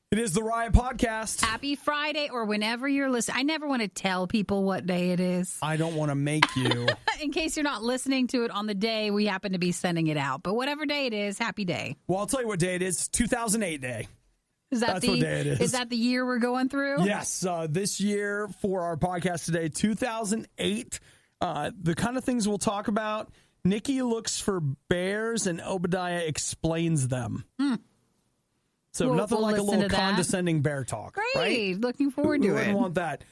It is the RIOT Podcast. Happy Friday, or whenever you're listening. I never want to tell people what day it is. I don't want to make you. In case you're not listening to it on the day we happen to be sending it out. But whatever day it is, happy day. Well, I'll tell you what day it is. 2008 day. That's what day it is. Is that the year we're going through? Yes. This year for our podcast today, 2008. The kind of things we'll talk about. Nikki looks for bears and Obadiah explains them. So nothing like a little condescending bear talk. Great. Right? Looking forward to it. Who wouldn't want that?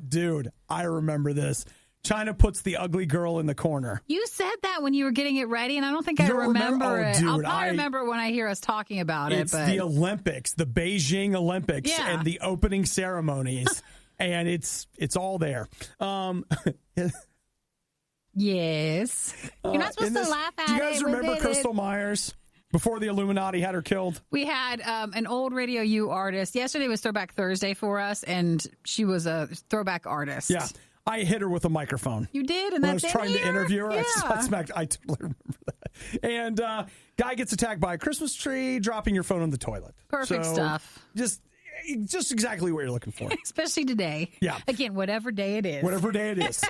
Dude, I remember this. China puts the ugly girl in the corner. You said that when you were getting it ready, and I don't think I remember it. Dude, I'll probably remember when I hear us talking about it. It's the Olympics, the Beijing Olympics, and the opening ceremonies. And it's all there. Yes. You're not supposed to laugh at it. Do you guys remember Krystal Myers? Before the Illuminati had her killed? We had an old RadioU artist. Yesterday was Throwback Thursday for us, and she was a throwback artist. Yeah. I hit her with a microphone. You did? And when I was trying to interview her, yeah. I totally remember that. And guy gets attacked by a Christmas tree, dropping your phone in the toilet. Perfect stuff. Just exactly what you're looking for. Especially today. Yeah. Again, whatever day it is. Whatever day it is.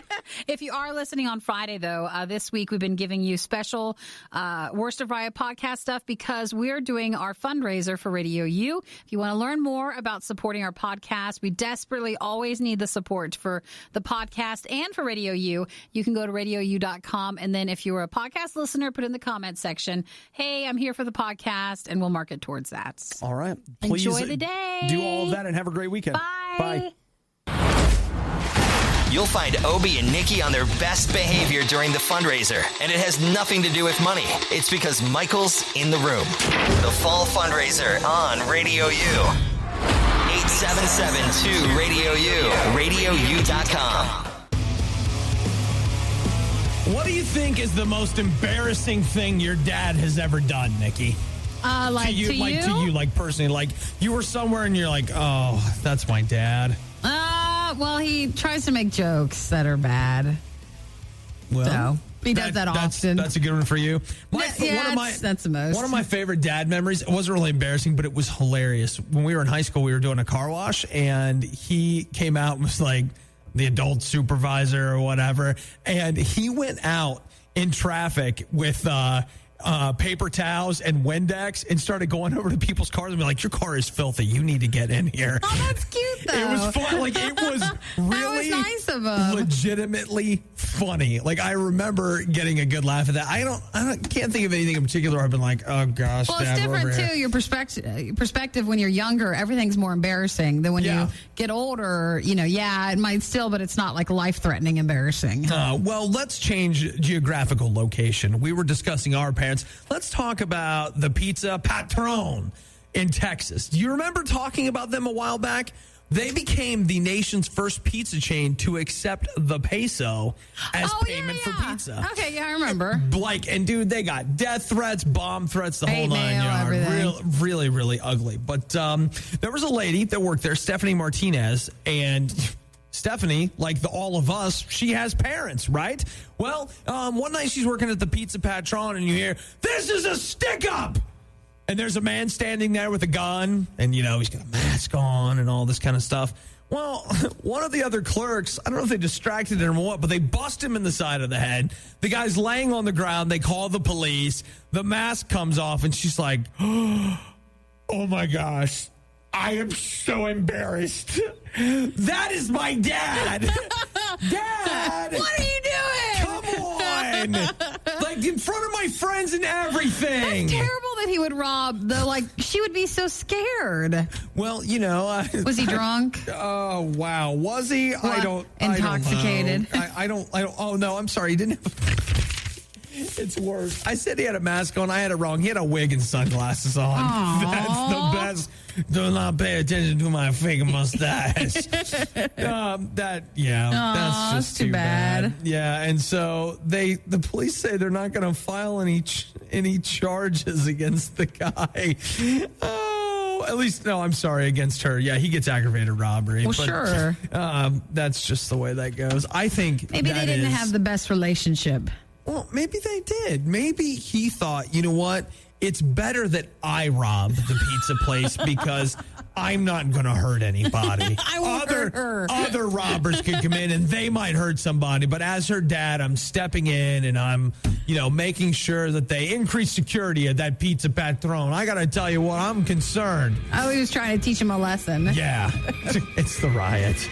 If you are listening on Friday, though, this week we've been giving you special Worst of Riot podcast stuff because we're doing our fundraiser for RadioU. If you want to learn more about supporting our podcast, we desperately always need the support for the podcast and for RadioU. You can go to RadioU.com, and then if you're a podcast listener, put in the comments section, hey, I'm here for the podcast, and we'll mark it towards that. All right. Please enjoy the day. Do all of that and have a great weekend. Bye. You'll find Obie and Nikki on their best behavior during the fundraiser, and it has nothing to do with money. It's because Michael's in the room. The fall fundraiser on Radio U. 877-2-RADIO-U. RadioU.com. What do you think is the most embarrassing thing your dad has ever done, Nikki? To you, like personally, like you were somewhere and you're like, oh, that's my dad. Well, he tries to make jokes that are bad. Well, so he does that often. That's a good one for you. That's the most. One of my favorite dad memories. It wasn't really embarrassing, but it was hilarious. When we were in high school, we were doing a car wash, and he came out and was like the adult supervisor or whatever, and he went out in traffic with paper towels and Windex and started going over to people's cars and be like, your car is filthy. You need to get in here. Oh, that's cute, though. It was fun. Like, it was really that was nice of him. Legitimately funny. Like, I remember getting a good laugh at that. I can't think of anything in particular I've been like, oh, gosh, well, Dad, it's different, too. Your perspective when you're younger, everything's more embarrassing than when you get older. It might still, but it's not like life-threatening embarrassing. Well, let's change geographical location. We were discussing our parents. Let's talk about the Pizza Patron in Texas. Do you remember talking about them a while back? They became the nation's first pizza chain to accept the peso as payment for pizza. Okay, yeah, I remember. And dude, they got death threats, bomb threats, the whole nine yards. Really, really ugly. But there was a lady that worked there, Stephanie Martinez, and Stephanie, like all of us, she has parents, right? Well, one night she's working at the Pizza Patron, and you hear, "This is a stick-up!" And there's a man standing there with a gun, and, he's got a mask on and all this kind of stuff. Well, one of the other clerks, I don't know if they distracted him or what, but they bust him in the side of the head. The guy's laying on the ground. They call the police. The mask comes off, and she's like, oh, my gosh. I am so embarrassed. That is my dad. Dad. What are you doing? Come on. Like in front of my friends and everything. That's terrible that he would rob she would be so scared. Well, was he drunk? Oh, wow. Was he? Well, intoxicated. I don't oh no, I'm sorry. He didn't It's worse. I said he had a mask on. I had it wrong. He had a wig and sunglasses on. Aww. That's the best. Do not pay attention to my fake mustache. That's just too bad. Yeah, and so the police say they're not going to file any charges against the guy. Oh, at least I'm sorry, against her. Yeah, he gets aggravated robbery. Well, sure. That's just the way that goes. I think maybe they didn't have the best relationship. Well, maybe they did. Maybe he thought, you know what? It's better that I rob the pizza place because I'm not going to hurt anybody. I won't hurt her. Other robbers could come in and they might hurt somebody. But as her dad, I'm stepping in and I'm, making sure that they increase security at that Pizza Patron. I got to tell you what, I'm concerned. Oh, he was trying to teach him a lesson. Yeah, it's the riot.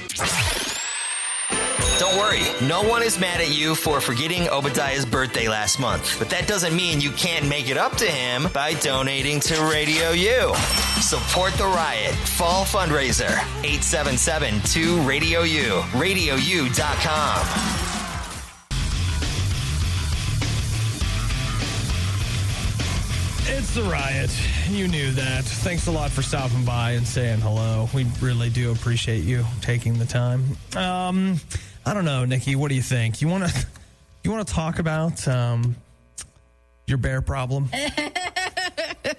Don't worry, no one is mad at you for forgetting Obadiah's birthday last month. But that doesn't mean you can't make it up to him by donating to Radio U. Support the Riot Fall Fundraiser. 877-2-RADIO-U. RadioU.com. It's the riot. You knew that. Thanks a lot for stopping by and saying hello. We really do appreciate you taking the time. I don't know, Nikki. What do you think? You want to talk about your bear problem?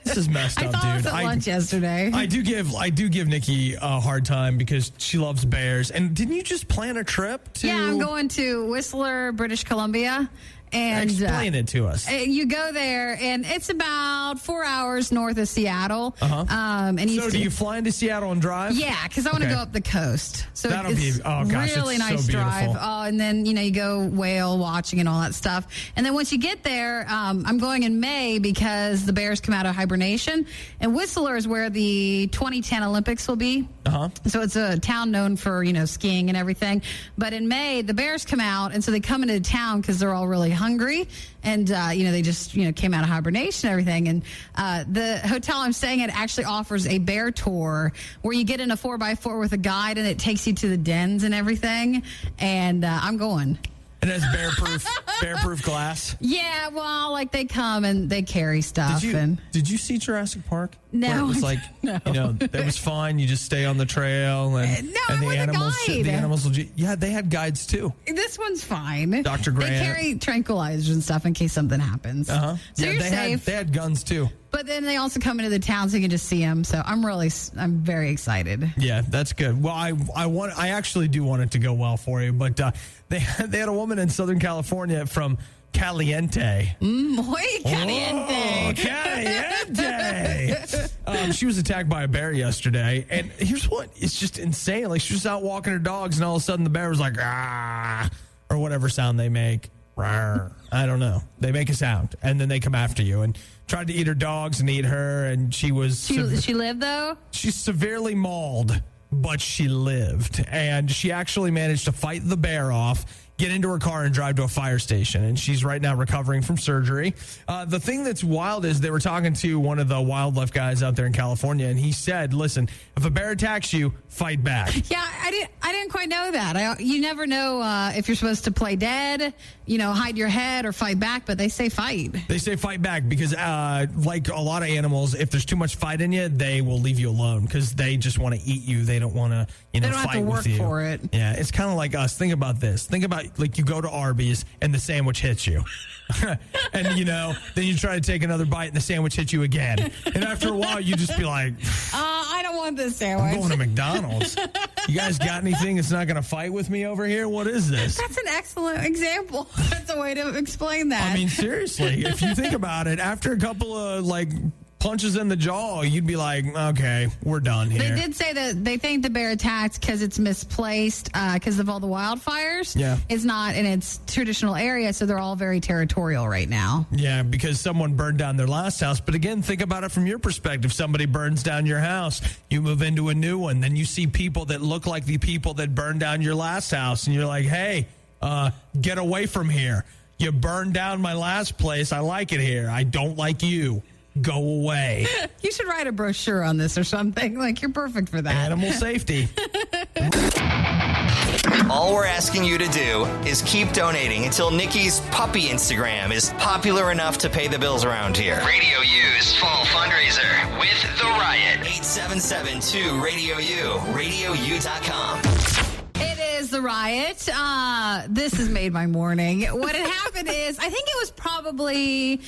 This is messed up, dude. I was at lunch yesterday. I do give Nikki a hard time because she loves bears. And didn't you just plan a trip to? Yeah, I'm going to Whistler, British Columbia. And explain it to us. You go there, and it's about 4 hours north of Seattle. Uh-huh. And do you fly into Seattle and drive? Yeah, because I want to go up the coast. So that'll it's be really it's nice so drive. And then you go whale watching and all that stuff. And then once you get there, I'm going in May because the bears come out of hibernation. And Whistler is where the 2010 Olympics will be. Uh-huh. So it's a town known for skiing and everything. But in May, the bears come out, and so they come into town because they're all really hungry, and they just came out of hibernation and everything. And the hotel I'm staying at actually offers a bear tour where you get in a 4x4 with a guide, and it takes you to the dens and everything. And I'm going. And it has bear-proof glass? Yeah, well, they come and they carry stuff. Did you see Jurassic Park? No. Where it was no. That was fine. You just stay on the trail. And the animals, the animals will, they had guides too. This one's fine. Dr. Grant. They carry tranquilizers and stuff in case something happens. Uh-huh. So you're safe. They had guns too. But then they also come into the town so you can just see them. So I'm very excited. Yeah, that's good. Well, I actually do want it to go well for you, but they had a woman in Southern California from Caliente. Muy caliente. Oh, caliente. She was attacked by a bear yesterday, and here's what: it's just insane. She was out walking her dogs, and all of a sudden the bear was like, ah, or whatever sound they make. Rawr. I don't know. They make a sound, and then they come after you and tried to eat her dogs and eat her, and she was... She lived, though? She's severely mauled, but she lived. And she actually managed to fight the bear off, get into her car, and drive to a fire station. And she's right now recovering from surgery. The thing that's wild is they were talking to one of the wildlife guys out there in California, and he said, listen, if a bear attacks you, fight back. Yeah, I didn't quite know that. You never know if you're supposed to play dead, hide your head or fight back, but they say fight. They say fight back because like a lot of animals, if there's too much fight in you, they will leave you alone because they just want to eat you. They don't want to, they don't fight have to work with you. for it. Yeah, it's kind of like us. Think about this. Think about you go to Arby's and the sandwich hits you. And, then you try to take another bite and the sandwich hits you again. And after a while, you just be like, I don't want this sandwich. I'm going to McDonald's. You guys got anything that's not going to fight with me over here? What is this? That's an excellent example. That's a way to explain that. I mean, seriously, if you think about it, after a couple of punches in the jaw, you'd be like, okay, we're done here. They did say that they think the bear attacked because it's misplaced because of all the wildfires. Yeah. It's not in its traditional area, so they're all very territorial right now. Yeah, because someone burned down their last house. But again, think about it from your perspective. Somebody burns down your house. You move into a new one. Then you see people that look like the people that burned down your last house. And you're like, hey, get away from here. You burned down my last place. I like it here. I don't like you. Go away. You should write a brochure on this or something. You're perfect for that. Animal safety. All we're asking you to do is keep donating until Nikki's puppy Instagram is popular enough to pay the bills around here. Radio U's Fall Fundraiser with The Riot. 877-2-RADIO-U. RadioU.com. It is The Riot. This has made my morning. What had happened is, I think it was probably,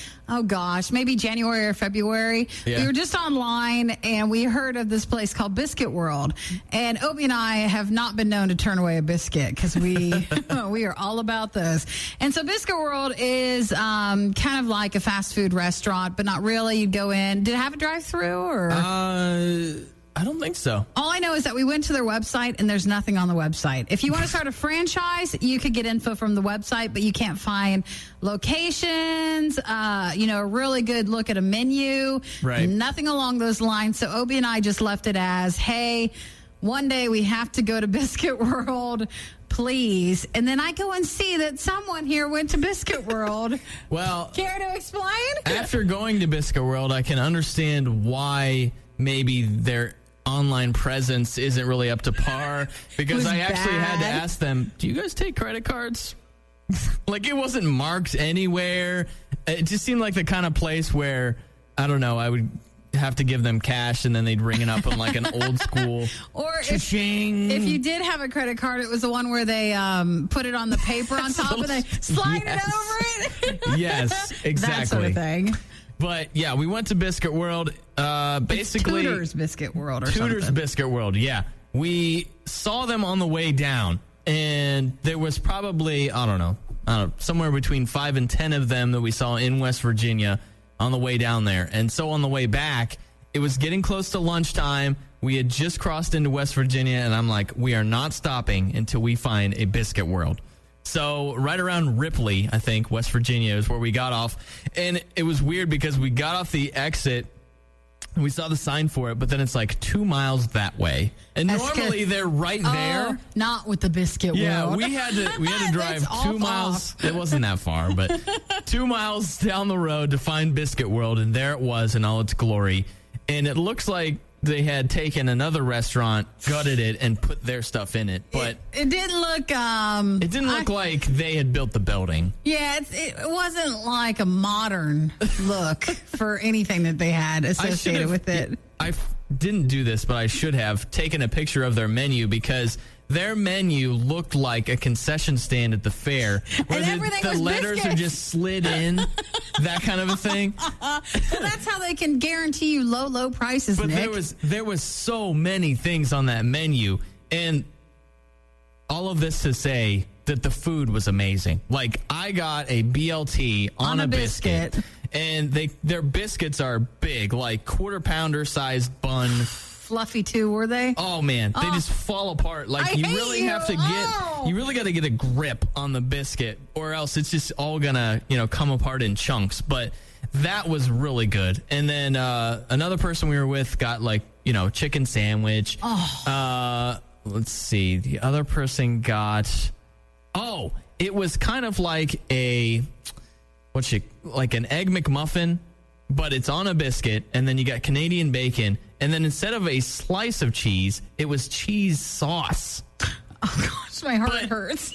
maybe January or February. Yeah. We were just online, and we heard of this place called Biscuit World. And Obie and I have not been known to turn away a biscuit, because we are all about those. And so Biscuit World is kind of like a fast food restaurant, but not really. You'd go in. Did it have a drive-through? Or? I don't think so. All I know is that we went to their website and there's nothing on the website. If you want to start a franchise, you could get info from the website, but you can't find locations, a really good look at a menu. Right. Nothing along those lines. So Obi and I just left it as, hey, one day we have to go to Biscuit World, please. And then I go and see that someone here went to Biscuit World. Well, care to explain? After going to Biscuit World, I can understand why maybe their online presence isn't really up to par, because I actually had to ask them, do you guys take credit cards? Like, it wasn't marked anywhere. It just seemed like the kind of place where, I don't know, I would have to give them cash and then they'd ring it up on like an old school. Or if you did have a credit card, it was the one where they put it on the paper on top and they slide it over it. Yes, exactly. That sort of thing. But yeah, we went to Biscuit World. Basically, Tudor's Biscuit World or something. Tudor's Biscuit World, yeah. We saw them on the way down, and there was probably, I don't know, somewhere between 5 and 10 of them that we saw in West Virginia on the way down there. And so on the way back, it was getting close to lunchtime. We had just crossed into West Virginia, and I'm like, we are not stopping until we find a Biscuit World. So right around Ripley, I think, West Virginia is where we got off. And it was weird because we got off the exit and we saw the sign for it, but then it's like 2 miles that way. And normally they're right there. Not with the Biscuit World. Yeah, we had to drive 2 miles. It wasn't that far, but 2 miles down the road to find Biscuit World, and there it was in all its glory. And it looks like they had taken another restaurant, gutted it, and put their stuff in it. But it didn't look. It didn't look like they had built the building. Yeah, it wasn't like a modern look for anything that they had associated with it. I didn't do this, but I should have taken a picture of their menu, because their menu looked like a concession stand at the fair, where the letters biscuits are just slid in, that kind of a thing. Well, that's how they can guarantee you low prices, but Nick. there was so many things on that menu, and all of this to say that the food was amazing. Like, I got a BLT on a biscuit, and their biscuits are big, like quarter-pounder sized bun. Fluffy too, were they? Oh man, they just fall apart. Like, you really have to you really got to get a grip on the biscuit, or else it's just all gonna, come apart in chunks. But that was really good. And then another person we were with got chicken sandwich. Let's see, the other person got. Oh, it was kind of like an Egg McMuffin, but it's on a biscuit, and then you got Canadian bacon, and then instead of a slice of cheese, it was cheese sauce. Oh gosh, my heart hurts.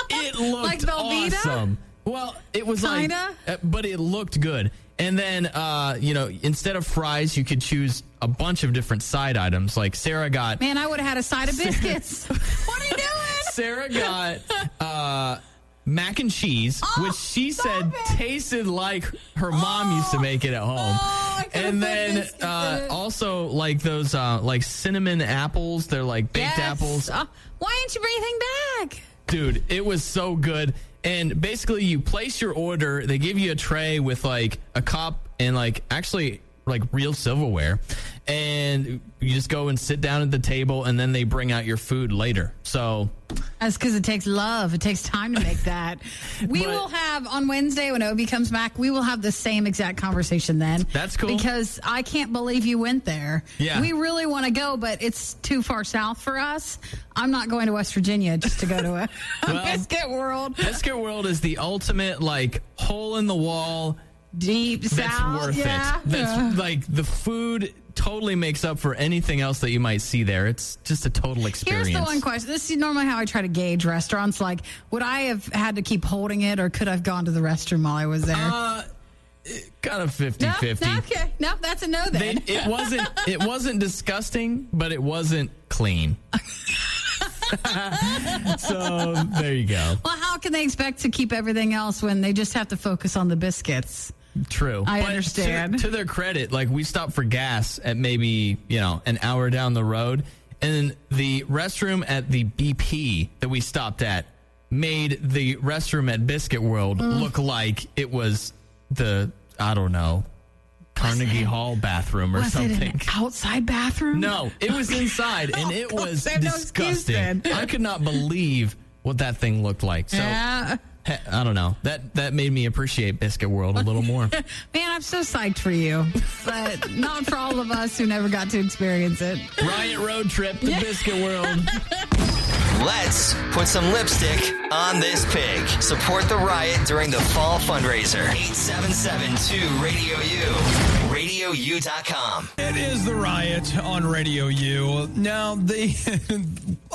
It looked like Velveeta? Awesome. Well, it was kinda? but it looked good. And then, instead of fries, you could choose a bunch of different side items. Like Sarah got... Man, I would have had a side of biscuits. What are you doing? Sarah got... mac and cheese, which she said tasted like her mom used to make it at home. And then also like those like cinnamon apples. They're like baked apples. Why didn't you bring anything back? Dude, it was so good. And basically you place your order. They give you a tray with like a cup and actually real silverware. And you just go and sit down at the table, and then they bring out your food later. So that's because it takes love. It takes time to make that. We will have on Wednesday when Obi comes back, we will have the same exact conversation then. That's cool. Because I can't believe you went there. Yeah. We really want to go, but it's too far south for us. I'm not going to West Virginia just to go to a Biscuit World. Biscuit World is the ultimate hole in the wall. Deep south. That's worth it. That's the food totally makes up for anything else that you might see there. It's just a total experience. Here's the one question. This is normally how I try to gauge restaurants. Would I have had to keep holding it, or could I have gone to the restroom while I was there? Kind of 50-50. No, okay. No, that's a no then. It wasn't disgusting, but it wasn't clean. So there you go. Well, how can they expect to keep everything else when they just have to focus on the biscuits? True. I understand. To their credit, we stopped for gas at maybe, an hour down the road. And the restroom at the BP that we stopped at made the restroom at Biscuit World look like it was I don't know, Carnegie Hall bathroom or something. Was it an outside bathroom? No, it was inside, and it was no disgusting. I could not believe what that thing looked like. So I don't know. That made me appreciate Biscuit World a little more. Man, I'm so psyched for you, but not for all of us who never got to experience it. Riot road trip to Biscuit World. Let's put some lipstick on this pig. Support the Riot during the fall fundraiser. 877-2-RADIO-U. RadioU.com. It is the Riot on Radio U. Now,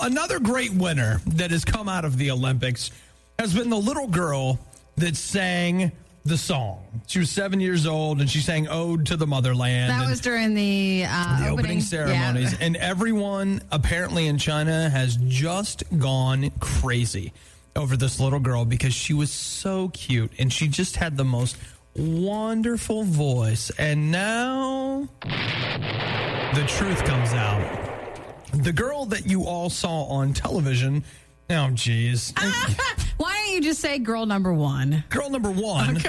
another great winner that has come out of the Olympics has been the little girl that sang the song. She was 7 years old, and she sang Ode to the Motherland. That was during the opening ceremonies. Yeah. And everyone apparently in China has just gone crazy over this little girl because she was so cute, and she just had the most wonderful voice. And now the truth comes out. The girl that you all saw on television... Oh, geez. Why don't you just say girl number one? Girl number one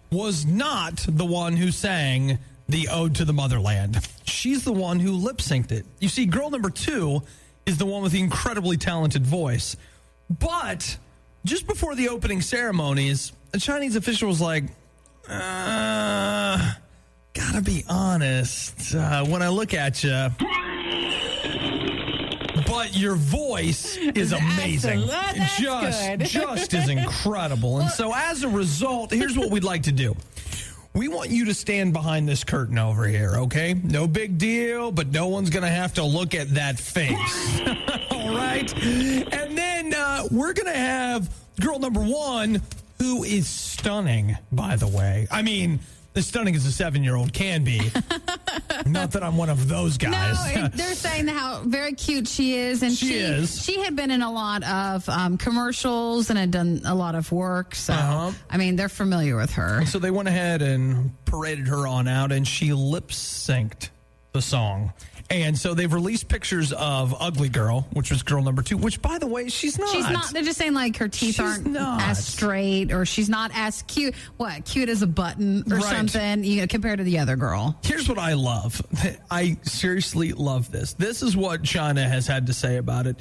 was not the one who sang the Ode to the Motherland. She's the one who lip-synced it. You see, girl number two is the one with the incredibly talented voice. But just before the opening ceremonies, a Chinese official was like, gotta be honest, when I look at you... But your voice is amazing. Just is incredible. And so as a result, here's what we'd like to do. We want you to stand behind this curtain over here, okay? No big deal, but no one's going to have to look at that face. All right? And then we're going to have girl number one, who is stunning, by the way. I mean... as stunning as a 7-year-old can be. Not that I'm one of those guys. No, they're saying how very cute she is. And she had been in a lot of commercials and had done a lot of work. So, I mean, they're familiar with her. So they went ahead and paraded her on out, and she lip-synced the song. And so they've released pictures of Ugly Girl, which was girl number two, which, by the way, she's not. She's not. They're just saying, like, her teeth aren't as straight, or she's not as cute. What, cute as a button or something, compared to the other girl. Here's what I love. I seriously love this. This is what China has had to say about it.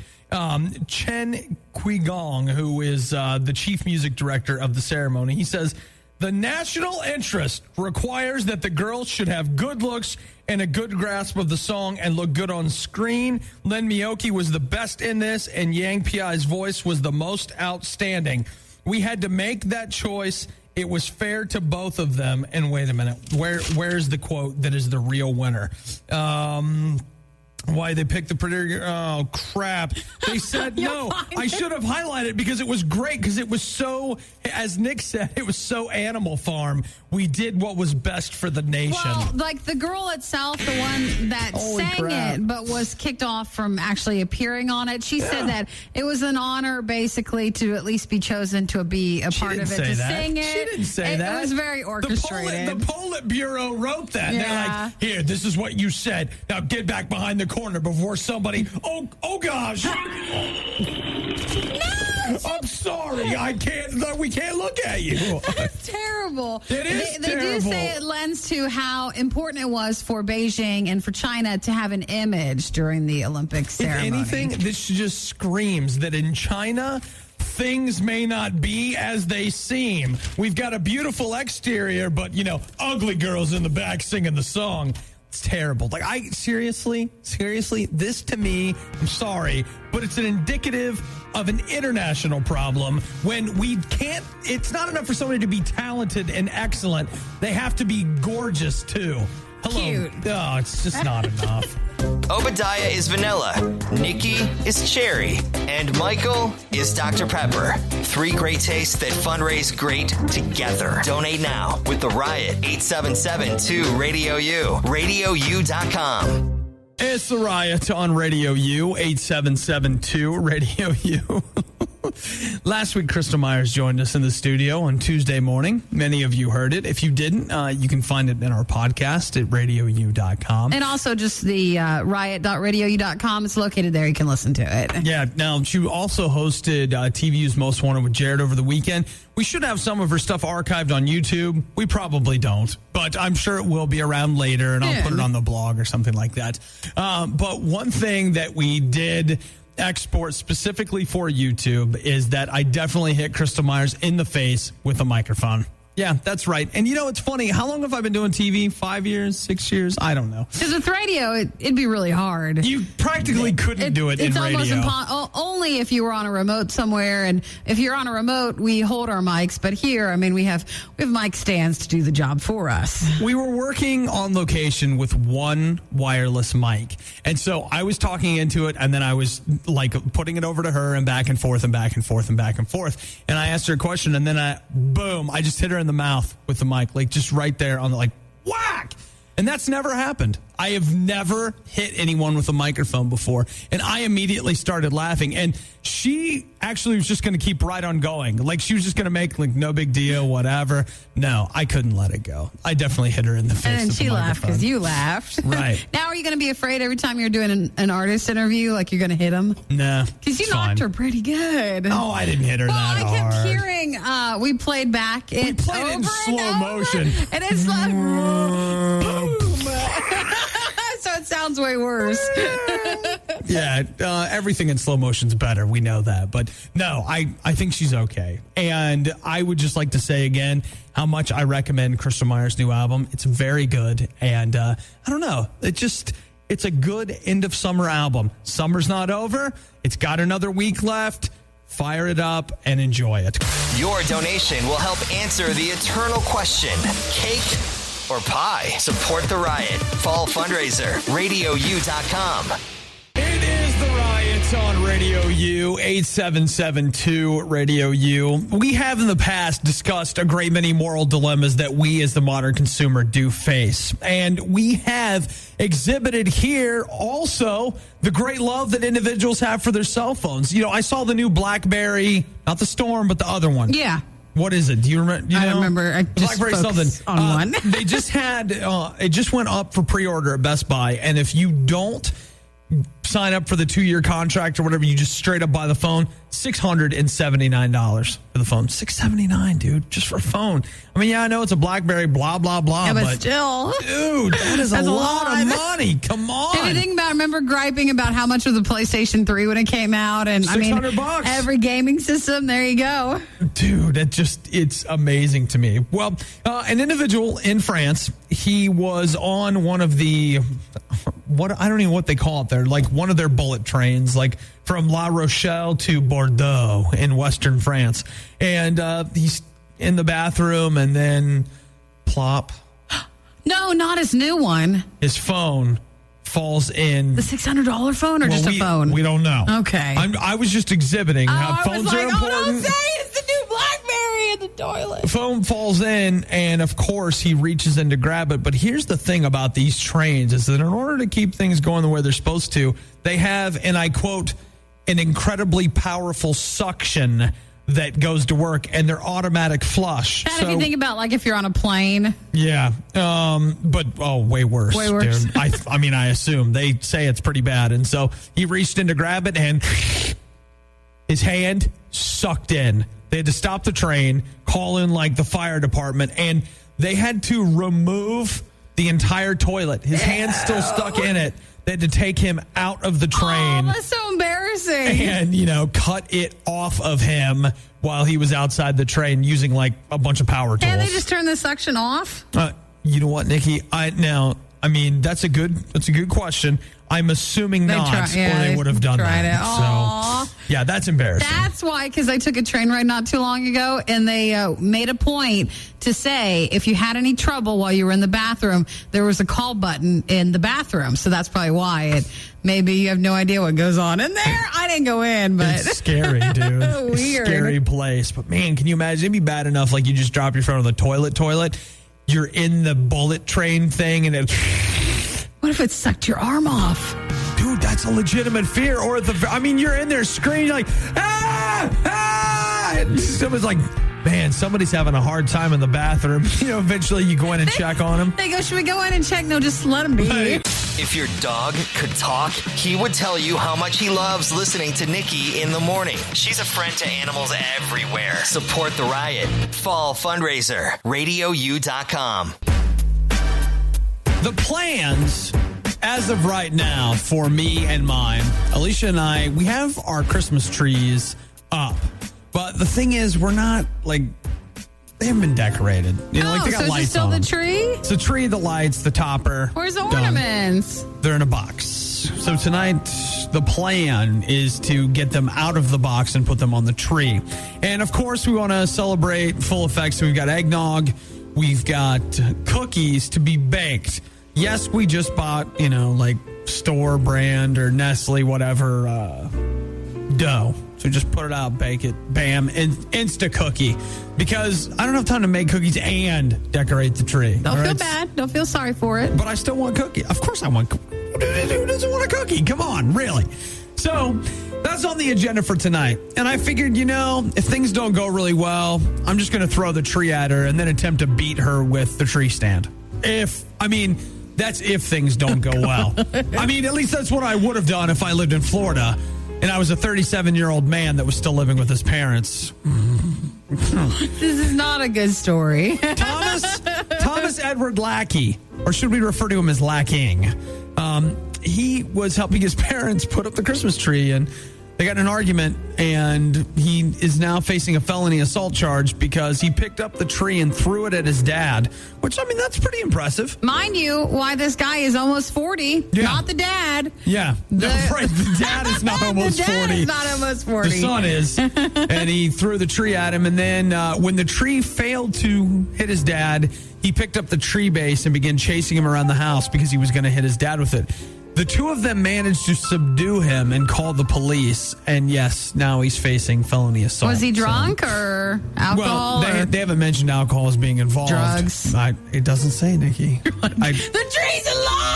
Chen Guigong, who is the chief music director of the ceremony, he says, the national interest requires that the girls should have good looks and a good grasp of the song and look good on screen. Len Miyoki was the best in this, and Yang Piai's voice was the most outstanding. We had to make that choice. It was fair to both of them. And wait a minute, where's the quote that is the real winner? Why they picked the prettier? Oh, crap. They said, no, I should have highlighted because it was great because it was so, as Nick said, it was so Animal Farm. We did what was best for the nation. Well, like the girl itself, the one that sang it but was kicked off from actually appearing on it, she said that it was an honor basically to at least be chosen to be a part of it, to sing it. She didn't say that. It was very orchestrated. The Politburo wrote that. Yeah. They're like, here, this is what you said. Now get back behind the corner before somebody, oh gosh. No! I'm sorry. We can't look at you. That's terrible. It is They do say it lends to how important it was for Beijing and for China to have an image during the Olympic ceremony. If anything, this just screams that in China, things may not be as they seem. We've got a beautiful exterior, but, ugly girls in the back singing the song. It's terrible. Like, seriously, this to me, I'm sorry, but it's an indicative of an international problem when we can't, it's not enough for somebody to be talented and excellent. They have to be gorgeous, too. Hello. Cute. Oh, it's just not enough. Obadiah is vanilla, Nikki is cherry, and Michael is Dr. Pepper. 3 great tastes that fundraise great together. Donate now with the Riot. 877-2-RADIO-U. RadioU.com. It's the Riot on Radio U. 877-2-RADIO-U. Last week, Krystal Myers joined us in the studio on Tuesday morning. Many of you heard it. If you didn't, you can find it in our podcast at RadioU.com. And also just the RIOT.RadioU.com. It's located there. You can listen to it. Yeah. Now, she also hosted TVU's Most Wanted with Jared over the weekend. We should have some of her stuff archived on YouTube. We probably don't, but I'm sure it will be around later, and I'll put it on the blog or something like that. But one thing that we did export specifically for YouTube is that I definitely hit Krystal Myers in the face with a microphone. Yeah, that's right. And you know, it's funny. How long have I been doing TV? 5 years, 6 years? I don't know. Because with radio, it'd be really hard. You practically couldn't do it in radio. It's almost impossible. Only if you were on a remote somewhere. And if you're on a remote, we hold our mics. But here, I mean, we have mic stands to do the job for us. We were working on location with one wireless mic. And so I was talking into it, and then I was like putting it over to her and back and forth and back and forth and back and forth. And I asked her a question, and then I just hit her in the mouth with the mic, like just right there on the, like, whack. And that's never happened. I have never hit anyone with a microphone before. And I immediately started laughing. And she actually was just going to keep right on going. Like, she was just going to make, like, no big deal, whatever. No, I couldn't let it go. I definitely hit her in the face. And then she laughed because you laughed. Right. Now, are you going to be afraid every time you're doing an artist interview, like you're going to hit him? Nah. Because you knocked her pretty good. Oh, I didn't hit her that hard. Well, I kept hearing, we played back. We played it in slow motion. And it's like, boom. So it sounds way worse. Yeah, everything in slow motion's better. We know that. But no, I think she's okay. And I would just like to say again how much I recommend Krystal Myers' new album. It's very good. And I don't know. It's a good end of summer album. Summer's not over. It's got another week left. Fire it up and enjoy it. Your donation will help answer the eternal question: cake or pie? Support the Riot Fall Fundraiser. RadioU.com. It is the Riot on Radio U, 8772 Radio U. We have in the past discussed a great many moral dilemmas that we as the modern consumer do face. And we have exhibited here also the great love that individuals have for their cell phones. You know, I saw the new BlackBerry, not the Storm, but the other one. Yeah. What is it? Do you remember? I remember. I just focused on one. They just had, it just went up for pre-order at Best Buy. And if you don't sign up for the 2-year contract or whatever, you just straight up buy the phone, $679 for the phone. $679, dude, just for a phone. I mean, yeah, I know it's a BlackBerry, blah, blah, blah. Yeah, but still. Dude, that is a lot of money. Come on. If you think about, I remember griping about how much was the PlayStation 3 when it came out. And $600. Every gaming system, there you go. Dude, it's amazing to me. Well, an individual in France, he was on one of the, I don't even know what they call it there, like one of their bullet trains, like from La Rochelle to Bordeaux in Western France. And he's in the bathroom, and then plop. No, not his new one. His phone falls in. The $600 phone or just a phone? We don't know. Okay. I was just exhibiting how phones are important. Oh, don't say it's the new BlackBerry in the toilet. The phone falls in, and of course he reaches in to grab it. But here's the thing about these trains is that in order to keep things going the way they're supposed to, they have, and I quote, an incredibly powerful suction that goes to work, and they're automatic flush. And if you think about, like, if you're on a plane. Yeah. But, way worse. Way worse. Dude. I mean, I assume. They say it's pretty bad. And so he reached in to grab it, and his hand sucked in. They had to stop the train, call in, like, the fire department, and they had to remove the entire toilet. His hand's still stuck in it. They had to take him out of the train. Oh, that's so embarrassing. And, cut it off of him while he was outside the train using, like, a bunch of power tools. Can't they just turn the suction off? You know what, Nikki? That's a good question. I'm assuming not, or they would have done that. Aww. So, yeah, that's embarrassing. That's why, because I took a train ride not too long ago, and they made a point to say if you had any trouble while you were in the bathroom, there was a call button in the bathroom. So that's probably why. Maybe you have no idea what goes on in there. I didn't go in, but it's scary, dude. Weird. Scary place. But man, can you imagine? It'd be bad enough like you just drop your phone on the toilet. You're in the bullet train thing, and it. What if it sucked your arm off? dude, that's a legitimate fear. Or you're in there screaming like, ah! And someone's like, man, somebody's having a hard time in the bathroom. Eventually you go in and check on them. They go, should we go in and check? No, just let them be. Right. If your dog could talk, he would tell you how much he loves listening to Nikki in the morning. She's a friend to animals everywhere. Support the Riot. Fall fundraiser. RadioU.com. The plans, as of right now, for me and mine, Alicia and I, we have our Christmas trees up. But the thing is, we're not, they haven't been decorated. They got so lights is it still on the them. tree? It's the tree, the lights, the topper. Where's the done. ornaments? They're in a box. So tonight, the plan is to get them out of the box and put them on the tree. And, of course, we want to celebrate full effect. So we've got eggnog. We've got cookies to be baked. Yes, we just bought, store brand or Nestle, whatever, dough. So just put it out, bake it, bam, and Insta cookie. Because I don't have time to make cookies and decorate the tree. Don't feel bad. Don't feel sorry for it. But I still want cookie. Of course I want cookie. Who doesn't want a cookie? Come on, really? So that's on the agenda for tonight. And I figured, if things don't go really well, I'm just going to throw the tree at her and then attempt to beat her with the tree stand. That's if things don't go well. At least that's what I would have done if I lived in Florida and I was a 37-year-old man that was still living with his parents. This is not a good story. Thomas Edward Lackey, or should we refer to him as Lacking? He was helping his parents put up the Christmas tree, and they got in an argument, and he is now facing a felony assault charge because he picked up the tree and threw it at his dad, which, that's pretty impressive. Mind you, why this guy is almost 40, not the dad. Yeah. The dad is not almost 40. The dad is not almost 40. The son is. And he threw the tree at him, and then when the tree failed to hit his dad, he picked up the tree base and began chasing him around the house because he was going to hit his dad with it. The two of them managed to subdue him and call the police. And yes, now he's facing felony assault. Was he drunk or alcohol? Well, they haven't mentioned alcohol as being involved. Drugs. It doesn't say, Nikki. The tree's alive!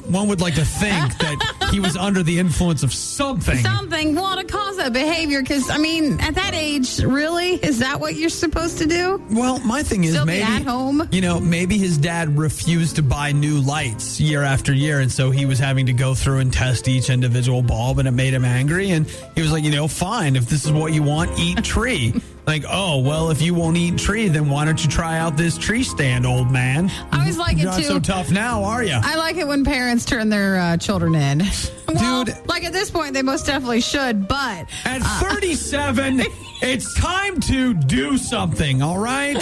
One would like to think that he was under the influence of something. Something. To cause that behavior. Because, at that age, really? Is that what you're supposed to do? Well, my thing is Still maybe be at home? Maybe his dad refused to buy new lights year after year, and so he was having to go through and test each individual bulb, and it made him angry. And he was like, fine, if this is what you want, eat tree. If you won't eat tree, then why don't you try out this tree stand, old man? I always like You're it not too. so tough now, are you? I like it when parents turn their children in. Well, Dude. at this point, they most definitely should, but... At 37, it's time to do something, all right?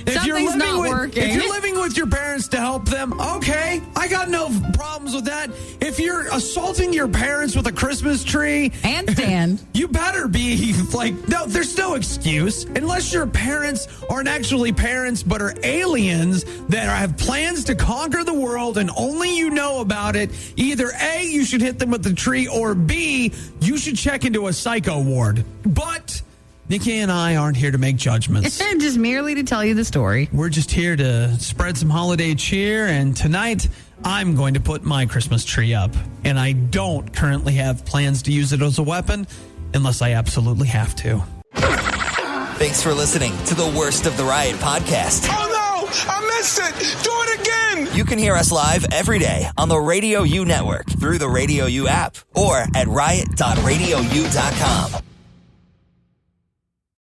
If you're living with your parents to help them, okay, I got no problems with that. If you're assaulting your parents with a Christmas tree... And stand. You better be no, there's no excuse. Unless your parents aren't actually parents, but are aliens that have plans to conquer the world and only you know about it, either A, you should hit them with the tree, or B, you should check into a psycho ward. But Nikki and I aren't here to make judgments. Just merely to tell you the story. We're just here to spread some holiday cheer, and tonight I'm going to put my Christmas tree up. And I don't currently have plans to use it as a weapon unless I absolutely have to. Thanks for listening to the Worst of the Riot podcast. Oh no, I missed it. Do it again. You can hear us live every day on the RadioU network through the RadioU app or at riot.radiou.com.